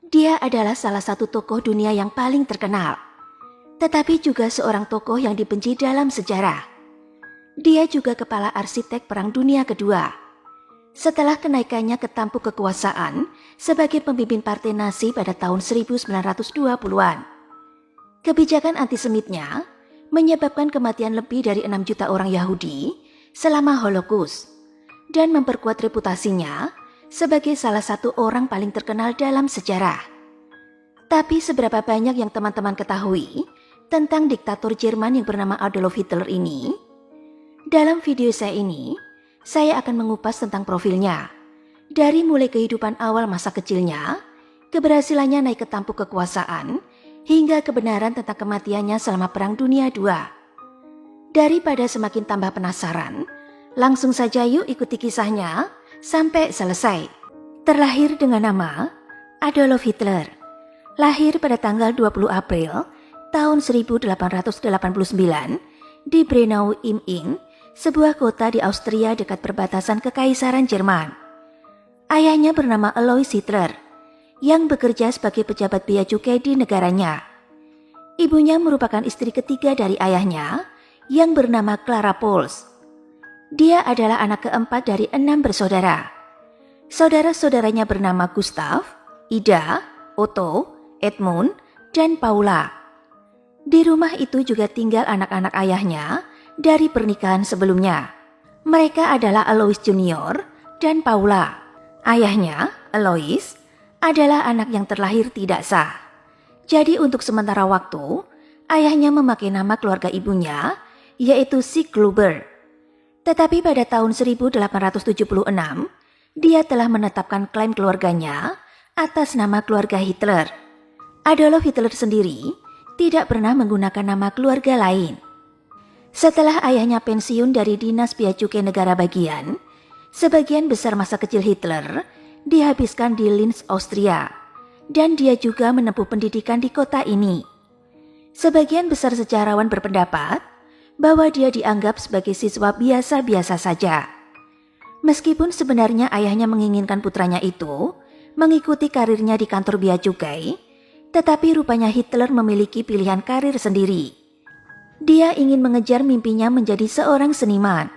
Dia adalah salah satu tokoh dunia yang paling terkenal, tetapi juga seorang tokoh yang dibenci dalam sejarah. Dia juga kepala arsitek Perang Dunia Kedua. Setelah kenaikannya ke tampuk kekuasaan sebagai pemimpin partai Nazi pada tahun 1920-an, kebijakan antisemitnya menyebabkan kematian lebih dari 6 juta orang Yahudi selama Holocaust dan memperkuat reputasinya sebagai salah satu orang paling terkenal dalam sejarah. Tapi seberapa banyak yang teman-teman ketahui tentang diktator Jerman yang bernama Adolf Hitler ini? Dalam video saya ini, saya akan mengupas tentang profilnya, dari mulai kehidupan awal masa kecilnya, keberhasilannya naik ke tampuk kekuasaan, hingga kebenaran tentang kematiannya selama Perang Dunia II. Daripada semakin tambah penasaran, langsung saja yuk ikuti kisahnya sampai selesai. Terlahir dengan nama Adolf Hitler, lahir pada tanggal 20 April tahun 1889 di Braunau im Inn, sebuah kota di Austria dekat perbatasan Kekaisaran Jerman. Ayahnya bernama Alois Hitler, yang bekerja sebagai pejabat bea cukai di negaranya. Ibunya merupakan istri ketiga dari ayahnya, yang bernama Clara Pols. Dia adalah anak keempat dari 6 bersaudara. Saudara-saudaranya bernama Gustav, Ida, Otto, Edmund, dan Paula. Di rumah itu juga tinggal anak-anak ayahnya dari pernikahan sebelumnya. Mereka adalah Alois Junior dan Paula. Ayahnya, Alois, adalah anak yang terlahir tidak sah. Jadi untuk sementara waktu, ayahnya memakai nama keluarga ibunya, yaitu Siegluber. Tetapi pada tahun 1876, dia telah menetapkan klaim keluarganya atas nama keluarga Hitler. Adolf Hitler sendiri tidak pernah menggunakan nama keluarga lain. Setelah ayahnya pensiun dari Dinas Bea Cukai Negara Bagian, sebagian besar masa kecil Hitler dihabiskan di Linz, Austria, dan dia juga menempuh pendidikan di kota ini. Sebagian besar sejarawan berpendapat bahwa dia dianggap sebagai siswa biasa-biasa saja. Meskipun sebenarnya ayahnya menginginkan putranya itu mengikuti karirnya di kantor bea cukai, tetapi rupanya Hitler memiliki pilihan karir sendiri. Dia ingin mengejar mimpinya menjadi seorang seniman.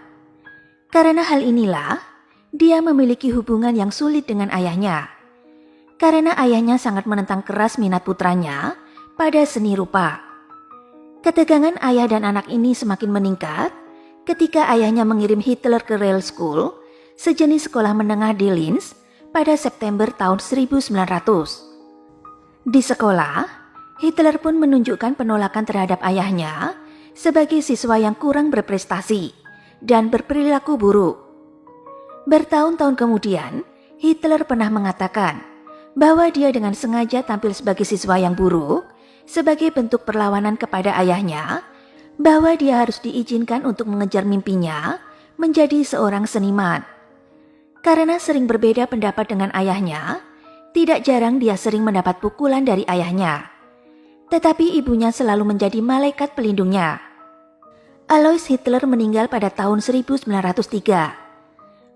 Karena hal inilah, dia memiliki hubungan yang sulit dengan ayahnya. Karena ayahnya sangat menentang keras minat putranya pada seni rupa. Ketegangan ayah dan anak ini semakin meningkat ketika ayahnya mengirim Hitler ke Real School, sejenis sekolah menengah di Linz, pada September tahun 1900. Di sekolah, Hitler pun menunjukkan penolakan terhadap ayahnya sebagai siswa yang kurang berprestasi dan berperilaku buruk. Bertahun-tahun kemudian, Hitler pernah mengatakan bahwa dia dengan sengaja tampil sebagai siswa yang buruk sebagai bentuk perlawanan kepada ayahnya, bahwa dia harus diizinkan untuk mengejar mimpinya menjadi seorang seniman. Karena sering berbeda pendapat dengan ayahnya, tidak jarang dia sering mendapat pukulan dari ayahnya. Tetapi ibunya selalu menjadi malaikat pelindungnya. Alois Hitler meninggal pada tahun 1903.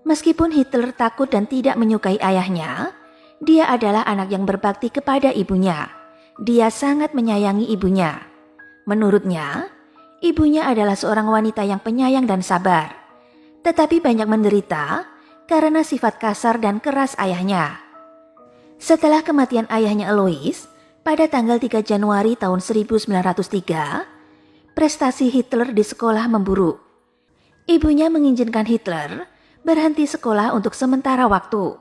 Meskipun Hitler takut dan tidak menyukai ayahnya, dia adalah anak yang berbakti kepada ibunya. Dia sangat menyayangi ibunya. Menurutnya, ibunya adalah seorang wanita yang penyayang dan sabar, tetapi banyak menderita karena sifat kasar dan keras ayahnya. Setelah kematian ayahnya Alois, pada tanggal 3 Januari tahun 1903, prestasi Hitler di sekolah memburuk. Ibunya mengizinkan Hitler berhenti sekolah untuk sementara waktu.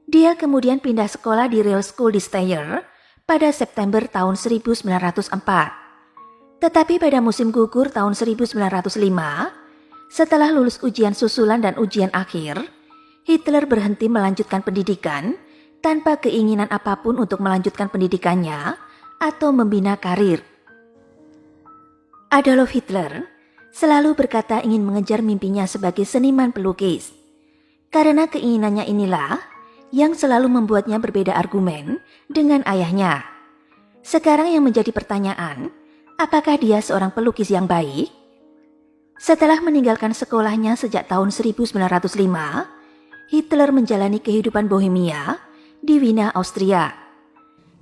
Dia kemudian pindah sekolah di Real School di Steyr pada September tahun 1904. Tetapi pada musim gugur tahun 1905, setelah lulus ujian susulan dan ujian akhir, Hitler berhenti melanjutkan pendidikan tanpa keinginan apapun untuk melanjutkan pendidikannya atau membina karir. Adolf Hitler selalu berkata ingin mengejar mimpinya sebagai seniman pelukis. Karena keinginannya inilah yang selalu membuatnya berbeda argumen dengan ayahnya. Sekarang yang menjadi pertanyaan, apakah dia seorang pelukis yang baik? Setelah meninggalkan sekolahnya sejak tahun 1905, Hitler menjalani kehidupan bohemia di Wina, Austria.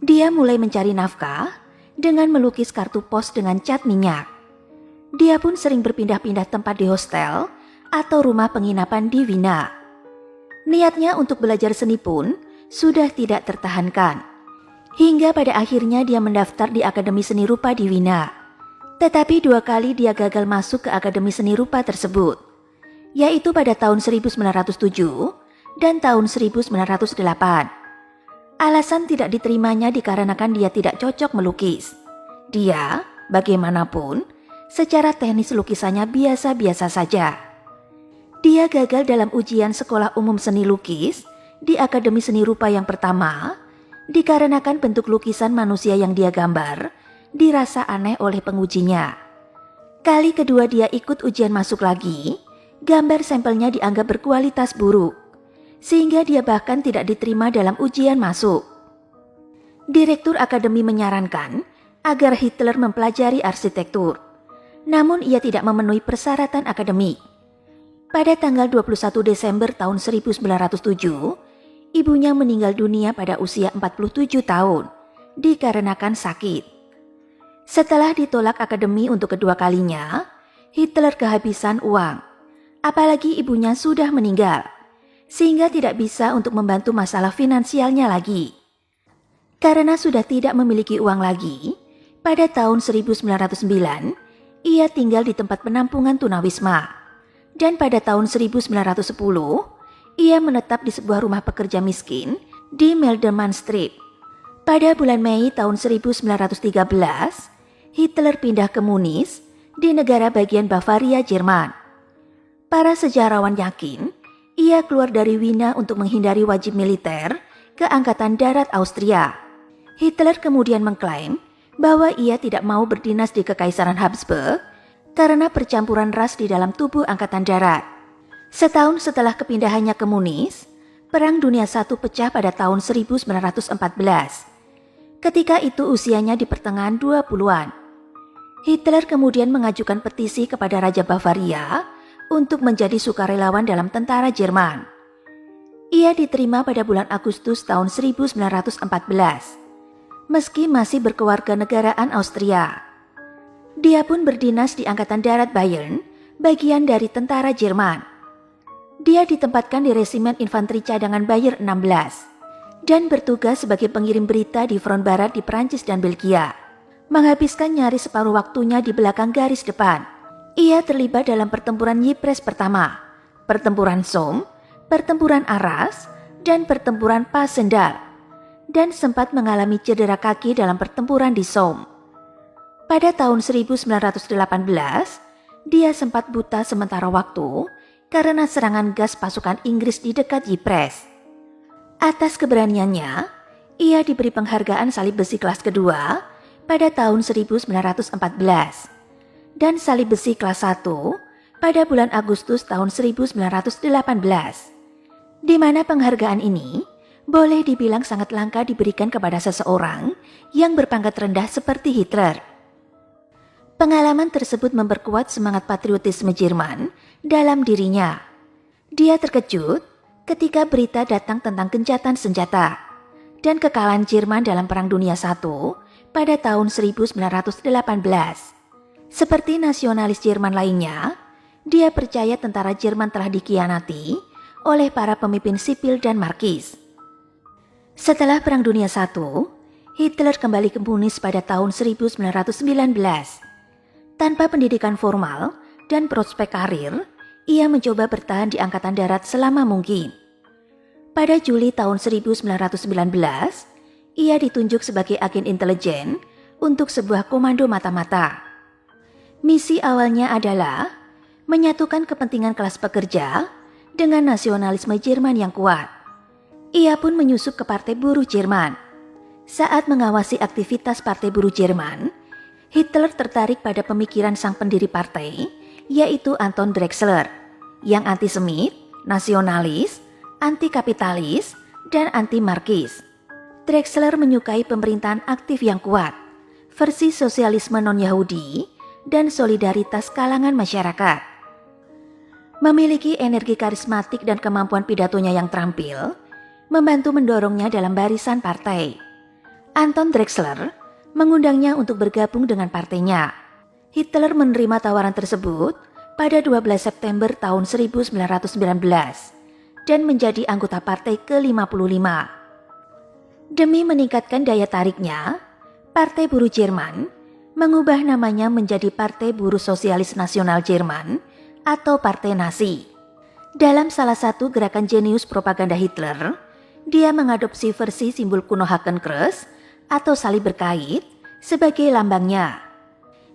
Dia mulai mencari nafkah dengan melukis kartu pos dengan cat minyak. Dia pun sering berpindah-pindah tempat di hostel atau rumah penginapan di Wina. Niatnya untuk belajar seni pun sudah tidak tertahankan. Hingga pada akhirnya dia mendaftar di Akademi Seni Rupa di Wina. Tetapi 2 kali dia gagal masuk ke Akademi Seni Rupa tersebut, yaitu pada tahun 1907 dan tahun 1908. Alasan tidak diterimanya dikarenakan dia tidak cocok melukis. Dia, bagaimanapun, secara teknis lukisannya biasa-biasa saja. Dia gagal dalam ujian Sekolah Umum Seni Lukis di Akademi Seni Rupa yang pertama, dikarenakan bentuk lukisan manusia yang dia gambar dirasa aneh oleh pengujinya. Kali kedua dia ikut ujian masuk lagi, gambar sampelnya dianggap berkualitas buruk, sehingga dia bahkan tidak diterima dalam ujian masuk. Direktur akademi menyarankan agar Hitler mempelajari arsitektur, namun ia tidak memenuhi persyaratan akademik. Pada tanggal 21 Desember tahun 1907, ibunya meninggal dunia pada usia 47 tahun dikarenakan sakit. Setelah ditolak akademi untuk kedua kalinya, Hitler kehabisan uang. Apalagi ibunya sudah meninggal, sehingga tidak bisa untuk membantu masalah finansialnya lagi. Karena sudah tidak memiliki uang lagi, pada tahun 1909, ia tinggal di tempat penampungan tunawisma. Dan pada tahun 1910, ia menetap di sebuah rumah pekerja miskin di Meldeman Street. Pada bulan Mei tahun 1913, Hitler pindah ke Munich di negara bagian Bavaria, Jerman. Para sejarawan yakin ia keluar dari Wina untuk menghindari wajib militer ke Angkatan Darat Austria. Hitler kemudian mengklaim bahwa ia tidak mau berdinas di Kekaisaran Habsburg karena percampuran ras di dalam tubuh Angkatan Darat. Setahun setelah kepindahannya ke Munich, Perang Dunia I pecah pada tahun 1914. Ketika itu usianya di pertengahan 20-an. Hitler kemudian mengajukan petisi kepada Raja Bavaria untuk menjadi sukarelawan dalam tentara Jerman. Ia diterima pada bulan Agustus tahun 1914, meski masih berkewarganegaraan Austria. Dia pun berdinas di Angkatan Darat Bayern, bagian dari tentara Jerman. Dia ditempatkan di Resimen Infanteri Cadangan Bayer 16 dan bertugas sebagai pengirim berita di front barat di Prancis dan Belgia, menghabiskan nyaris separuh waktunya di belakang garis depan. Ia terlibat dalam pertempuran Ypres pertama, pertempuran Somme, pertempuran Arras, dan pertempuran Passchendaele, dan sempat mengalami cedera kaki dalam pertempuran di Somme. Pada tahun 1918, dia sempat buta sementara waktu karena serangan gas pasukan Inggris di dekat Ypres. Atas keberaniannya, ia diberi penghargaan salib besi kelas kedua pada tahun 1914 dan salib besi kelas 1 pada bulan Agustus tahun 1918, di mana penghargaan ini boleh dibilang sangat langka diberikan kepada seseorang yang berpangkat rendah seperti Hitler. Pengalaman tersebut memperkuat semangat patriotisme Jerman dalam dirinya. Dia terkejut ketika berita datang tentang gencatan senjata dan kekalahan Jerman dalam Perang Dunia I pada tahun 1918. Seperti nasionalis Jerman lainnya, dia percaya tentara Jerman telah dikhianati oleh para pemimpin sipil dan markis. Setelah Perang Dunia I, Hitler kembali ke Munich pada tahun 1919. Tanpa pendidikan formal dan prospek karir, ia mencoba bertahan di Angkatan Darat selama mungkin. Pada Juli tahun 1919, ia ditunjuk sebagai agen intelijen untuk sebuah komando mata-mata. Misi awalnya adalah menyatukan kepentingan kelas pekerja dengan nasionalisme Jerman yang kuat. Ia pun menyusup ke Partai Buruh Jerman. Saat mengawasi aktivitas Partai Buruh Jerman, Hitler tertarik pada pemikiran sang pendiri partai, yaitu Anton Drexler, yang antisemit, nasionalis, anti-kapitalis, dan anti-markis. Drexler menyukai pemerintahan aktif yang kuat, versi sosialisme non-Yahudi, dan solidaritas kalangan masyarakat. Memiliki energi karismatik dan kemampuan pidatonya yang terampil, membantu mendorongnya dalam barisan partai. Anton Drexler mengundangnya untuk bergabung dengan partainya. Hitler menerima tawaran tersebut pada 12 September tahun 1919 dan menjadi anggota partai ke-55. Demi meningkatkan daya tariknya, Partai Buruh Jerman mengubah namanya menjadi Partai Buruh Sosialis Nasional Jerman atau Partai Nazi. Dalam salah satu gerakan jenius propaganda Hitler, dia mengadopsi versi simbol kuno Hakenkreuz atau salib berkait sebagai lambangnya.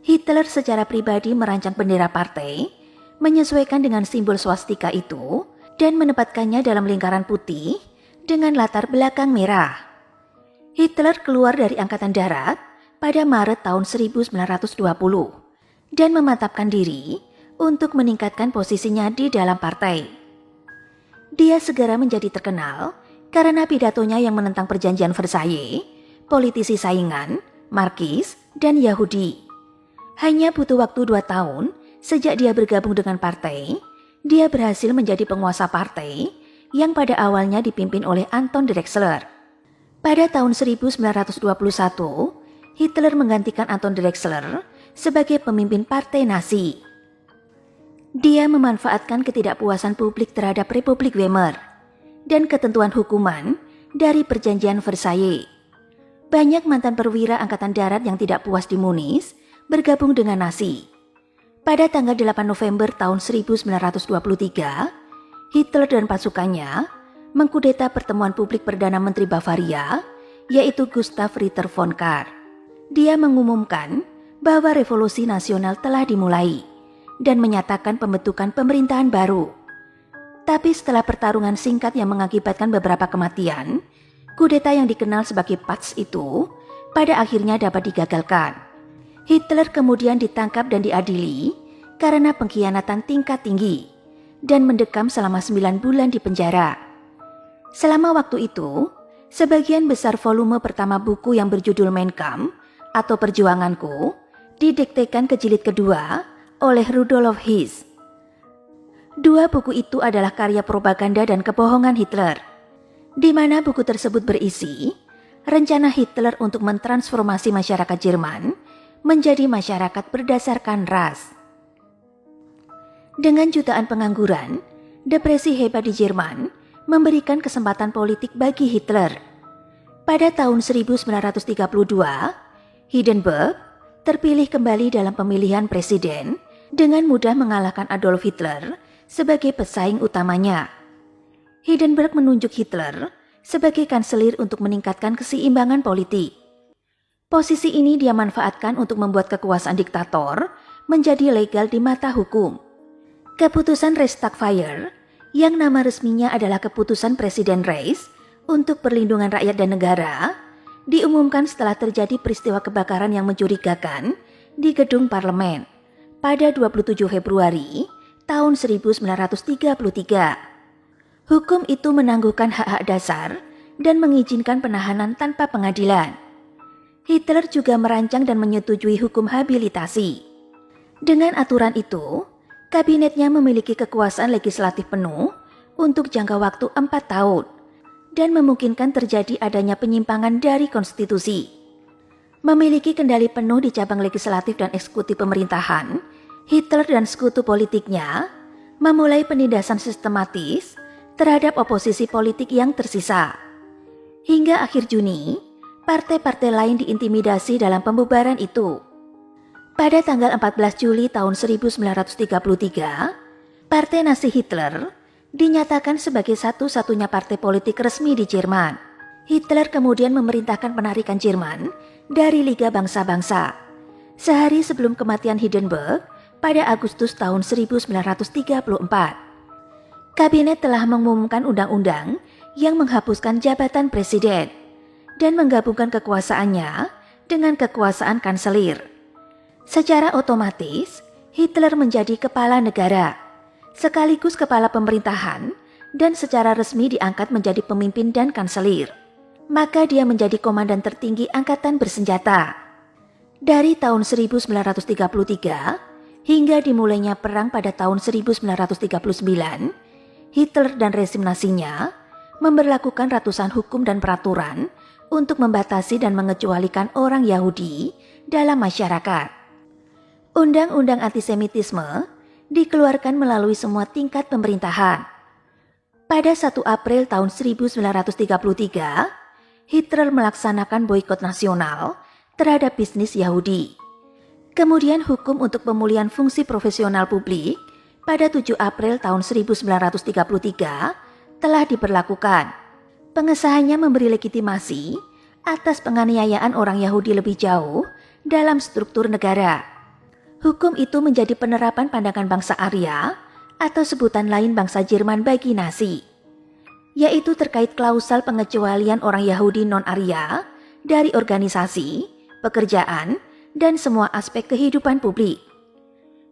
Hitler secara pribadi merancang bendera partai, menyesuaikan dengan simbol swastika itu, dan menempatkannya dalam lingkaran putih dengan latar belakang merah. Hitler keluar dari Angkatan Darat pada Maret tahun 1920 dan memantapkan diri untuk meningkatkan posisinya di dalam partai. Dia segera menjadi terkenal karena pidatonya yang menentang perjanjian Versailles, politisi saingan, Markis, dan Yahudi. Hanya butuh waktu 2 tahun sejak dia bergabung dengan partai, dia berhasil menjadi penguasa partai yang pada awalnya dipimpin oleh Anton Drexler. Pada tahun 1921, Hitler menggantikan Anton Drexler sebagai pemimpin partai Nazi. Dia memanfaatkan ketidakpuasan publik terhadap Republik Weimar dan ketentuan hukuman dari perjanjian Versailles. Banyak mantan perwira Angkatan Darat yang tidak puas di Munich bergabung dengan Nazi. Pada tanggal 8 November tahun 1923, Hitler dan pasukannya mengkudeta pertemuan publik Perdana Menteri Bavaria, yaitu Gustav Ritter von Kahr. Dia mengumumkan bahwa revolusi nasional telah dimulai dan menyatakan pembentukan pemerintahan baru. Tapi setelah pertarungan singkat yang mengakibatkan beberapa kematian, kudeta yang dikenal sebagai Putsch itu pada akhirnya dapat digagalkan. Hitler kemudian ditangkap dan diadili karena pengkhianatan tingkat tinggi dan mendekam selama 9 bulan di penjara. Selama waktu itu, sebagian besar volume pertama buku yang berjudul Mein Kampf atau Perjuanganku didiktekan ke jilid kedua oleh Rudolf Hess. 2 buku itu adalah karya propaganda dan kebohongan Hitler, di mana buku tersebut berisi rencana Hitler untuk mentransformasi masyarakat Jerman menjadi masyarakat berdasarkan ras. Dengan jutaan pengangguran, depresi hebat di Jerman memberikan kesempatan politik bagi Hitler. Pada tahun 1932, Hindenburg terpilih kembali dalam pemilihan presiden dengan mudah mengalahkan Adolf Hitler sebagai pesaing utamanya. Hindenburg menunjuk Hitler sebagai kanselir untuk meningkatkan keseimbangan politik. Posisi ini dia manfaatkan untuk membuat kekuasaan diktator menjadi legal di mata hukum. Keputusan Reichstagfire, yang nama resminya adalah Keputusan Presiden Reich untuk Perlindungan Rakyat dan Negara, diumumkan setelah terjadi peristiwa kebakaran yang mencurigakan di gedung parlemen pada 27 Februari tahun 1933. Hukum itu menangguhkan hak-hak dasar dan mengizinkan penahanan tanpa pengadilan. Hitler juga merancang dan menyetujui hukum habilitasi. Dengan aturan itu, kabinetnya memiliki kekuasaan legislatif penuh untuk jangka waktu 4 tahun dan memungkinkan terjadi adanya penyimpangan dari konstitusi. Memiliki kendali penuh di cabang legislatif dan eksekutif pemerintahan, Hitler dan sekutu politiknya memulai penindasan sistematis terhadap oposisi politik yang tersisa. Hingga akhir Juni, partai-partai lain diintimidasi dalam pembubaran itu. Pada tanggal 14 Juli tahun 1933, Partai Nazi Hitler dinyatakan sebagai satu-satunya partai politik resmi di Jerman. Hitler kemudian memerintahkan penarikan Jerman dari Liga Bangsa-Bangsa. Sehari sebelum kematian Hindenburg pada Agustus tahun 1934. Kabinet telah mengumumkan undang-undang yang menghapuskan jabatan presiden dan menggabungkan kekuasaannya dengan kekuasaan kanselir. Secara otomatis, Hitler menjadi kepala negara, sekaligus kepala pemerintahan, dan secara resmi diangkat menjadi pemimpin dan kanselir. Maka dia menjadi komandan tertinggi angkatan bersenjata. Dari tahun 1933 hingga dimulainya perang pada tahun 1939, Hitler dan rezim Nazinya memberlakukan ratusan hukum dan peraturan untuk membatasi dan mengecualikan orang Yahudi dalam masyarakat. Undang-undang antisemitisme dikeluarkan melalui semua tingkat pemerintahan. Pada 1 April tahun 1933, Hitler melaksanakan boikot nasional terhadap bisnis Yahudi. Kemudian hukum untuk pemulihan fungsi profesional publik pada 7 April tahun 1933 telah diberlakukan. Pengesahannya memberi legitimasi atas penganiayaan orang Yahudi lebih jauh dalam struktur negara. Hukum itu menjadi penerapan pandangan bangsa Arya atau sebutan lain bangsa Jerman bagi Nazi, yaitu terkait klausal pengecualian orang Yahudi non-Arya dari organisasi, pekerjaan, dan semua aspek kehidupan publik.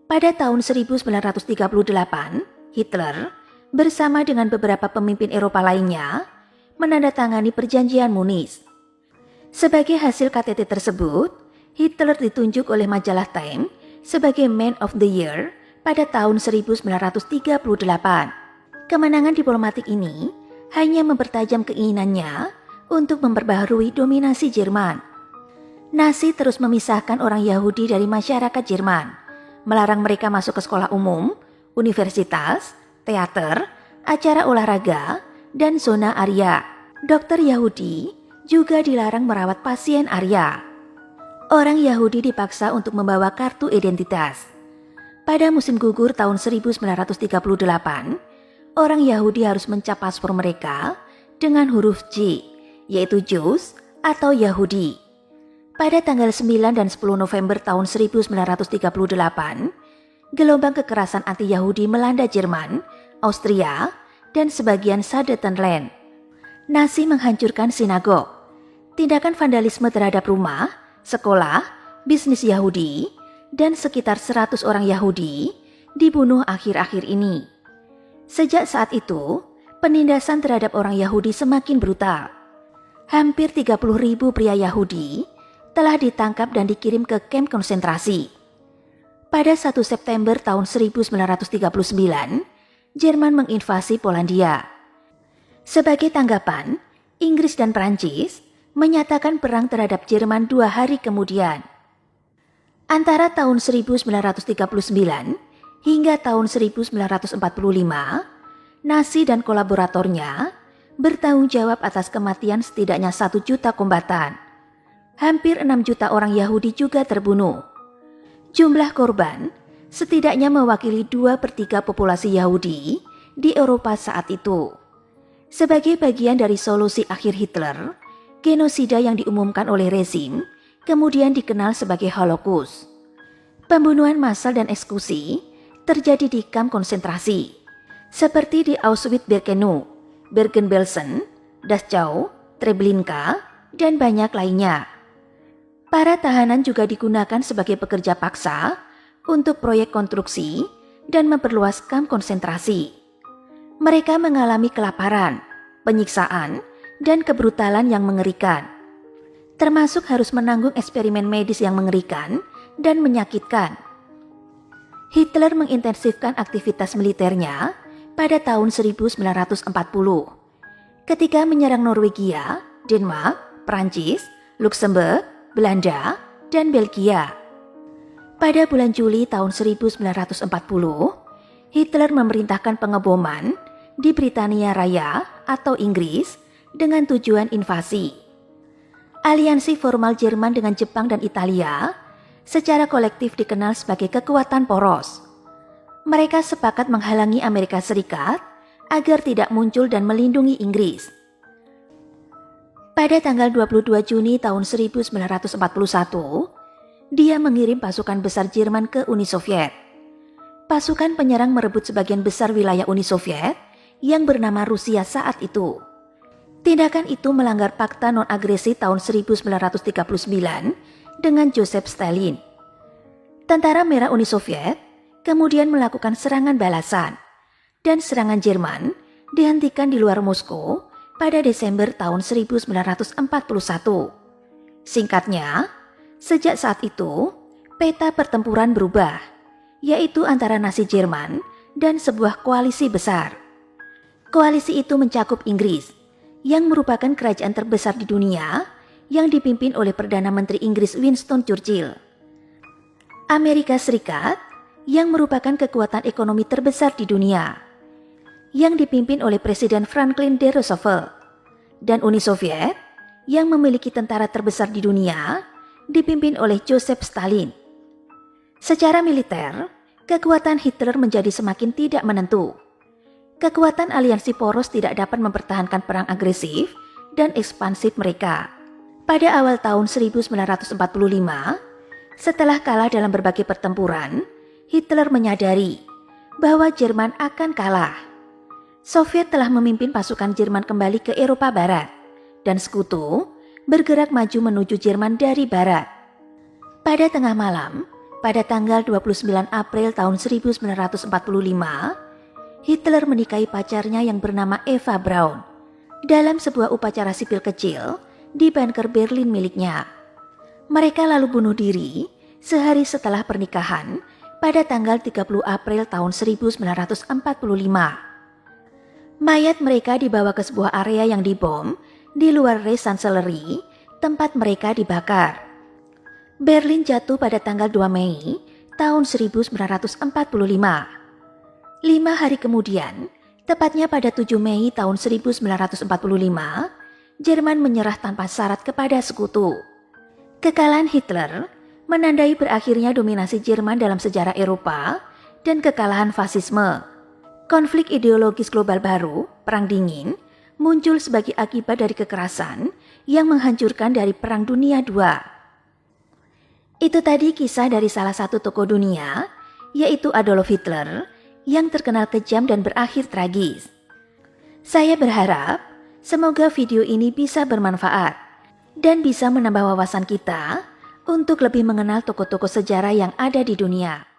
Pada tahun 1938, Hitler bersama dengan beberapa pemimpin Eropa lainnya menandatangani perjanjian Munich. Sebagai hasil KTT tersebut, Hitler ditunjuk oleh majalah Time sebagai Man of the Year pada tahun 1938. Kemenangan diplomatik ini hanya mempertajam keinginannya untuk memperbaharui dominasi Jerman. Nazi terus memisahkan orang Yahudi dari masyarakat Jerman, melarang mereka masuk ke sekolah umum, universitas, teater, acara olahraga, dan zona Arya. Dokter Yahudi juga dilarang merawat pasien Arya. Orang Yahudi dipaksa untuk membawa kartu identitas. Pada musim gugur tahun 1938, orang Yahudi harus mencap paspor mereka dengan huruf J, yaitu Jews atau Yahudi. Pada tanggal 9 dan 10 November tahun 1938, gelombang kekerasan anti-Yahudi melanda Jerman, Austria, dan sebagian Sudetenland. Nazi menghancurkan sinagog. Tindakan vandalisme terhadap rumah, sekolah, bisnis Yahudi, dan sekitar 100 orang Yahudi dibunuh akhir-akhir ini. Sejak saat itu, penindasan terhadap orang Yahudi semakin brutal. Hampir 30.000 pria Yahudi telah ditangkap dan dikirim ke kamp konsentrasi. Pada 1 September tahun 1939, Jerman menginvasi Polandia. Sebagai tanggapan, Inggris dan Prancis menyatakan perang terhadap Jerman 2 hari kemudian. Antara tahun 1939 hingga tahun 1945, Nazi dan kolaboratornya bertanggung jawab atas kematian setidaknya 1 juta kombatan. Hampir 6 juta orang Yahudi juga terbunuh. Jumlah korban setidaknya mewakili 2/3 populasi Yahudi di Eropa saat itu. Sebagai bagian dari solusi akhir Hitler, genosida yang diumumkan oleh rezim kemudian dikenal sebagai Holocaust. Pembunuhan massal dan eksekusi terjadi di kamp konsentrasi, seperti di Auschwitz-Birkenau, Bergen-Belsen, Dachau, Treblinka, dan banyak lainnya. Para tahanan juga digunakan sebagai pekerja paksa untuk proyek konstruksi dan memperluas kamp konsentrasi. Mereka mengalami kelaparan, penyiksaan, dan kebrutalan yang mengerikan. Termasuk harus menanggung eksperimen medis yang mengerikan dan menyakitkan. Hitler mengintensifkan aktivitas militernya pada tahun 1940 ketika menyerang Norwegia, Denmark, Prancis, Luxembourg, Belanda, dan Belgia. Pada bulan Juli tahun 1940, Hitler memerintahkan pengeboman di Britania Raya atau Inggris dengan tujuan invasi. Aliansi formal Jerman dengan Jepang dan Italia secara kolektif dikenal sebagai kekuatan poros. Mereka sepakat menghalangi Amerika Serikat agar tidak muncul dan melindungi Inggris. Pada tanggal 22 Juni tahun 1941, dia mengirim pasukan besar Jerman ke Uni Soviet. Pasukan penyerang merebut sebagian besar wilayah Uni Soviet yang bernama Rusia saat itu. Tindakan itu melanggar Fakta Non-Agresi tahun 1939 dengan Joseph Stalin. Tentara Merah Uni Soviet kemudian melakukan serangan balasan, dan serangan Jerman dihentikan di luar Moskow pada Desember tahun 1941. Singkatnya, sejak saat itu, peta pertempuran berubah, yaitu antara Nazi Jerman dan sebuah koalisi besar. Koalisi itu mencakup Inggris, yang merupakan kerajaan terbesar di dunia yang dipimpin oleh Perdana Menteri Inggris Winston Churchill. Amerika Serikat yang merupakan kekuatan ekonomi terbesar di dunia, yang dipimpin oleh Presiden Franklin D. Roosevelt, dan Uni Soviet yang memiliki tentara terbesar di dunia, dipimpin oleh Joseph Stalin. Secara militer, kekuatan Hitler menjadi semakin tidak menentu. Kekuatan aliansi poros tidak dapat mempertahankan perang agresif dan ekspansif mereka. Pada awal tahun 1945, setelah kalah dalam berbagai pertempuran, Hitler menyadari bahwa Jerman akan kalah. Soviet telah memimpin pasukan Jerman kembali ke Eropa Barat, dan sekutu bergerak maju menuju Jerman dari barat. Pada tengah malam, pada tanggal 29 April tahun 1945, Hitler menikahi pacarnya yang bernama Eva Braun dalam sebuah upacara sipil kecil di bunker Berlin miliknya. Mereka lalu bunuh diri sehari setelah pernikahan pada tanggal 30 April tahun 1945. Mayat mereka dibawa ke sebuah area yang dibom di luar Reichskanzlei, tempat mereka dibakar. Berlin jatuh pada tanggal 2 Mei tahun 1945. 5 hari kemudian, tepatnya pada 7 Mei tahun 1945, Jerman menyerah tanpa syarat kepada sekutu. Kekalahan Hitler menandai berakhirnya dominasi Jerman dalam sejarah Eropa dan kekalahan fasisme. Konflik ideologis global baru, Perang Dingin, muncul sebagai akibat dari kekerasan yang menghancurkan dari Perang Dunia II. Itu tadi kisah dari salah satu tokoh dunia, yaitu Adolf Hitler, yang terkenal kejam dan berakhir tragis. Saya berharap semoga video ini bisa bermanfaat dan bisa menambah wawasan kita untuk lebih mengenal tokoh-tokoh sejarah yang ada di dunia.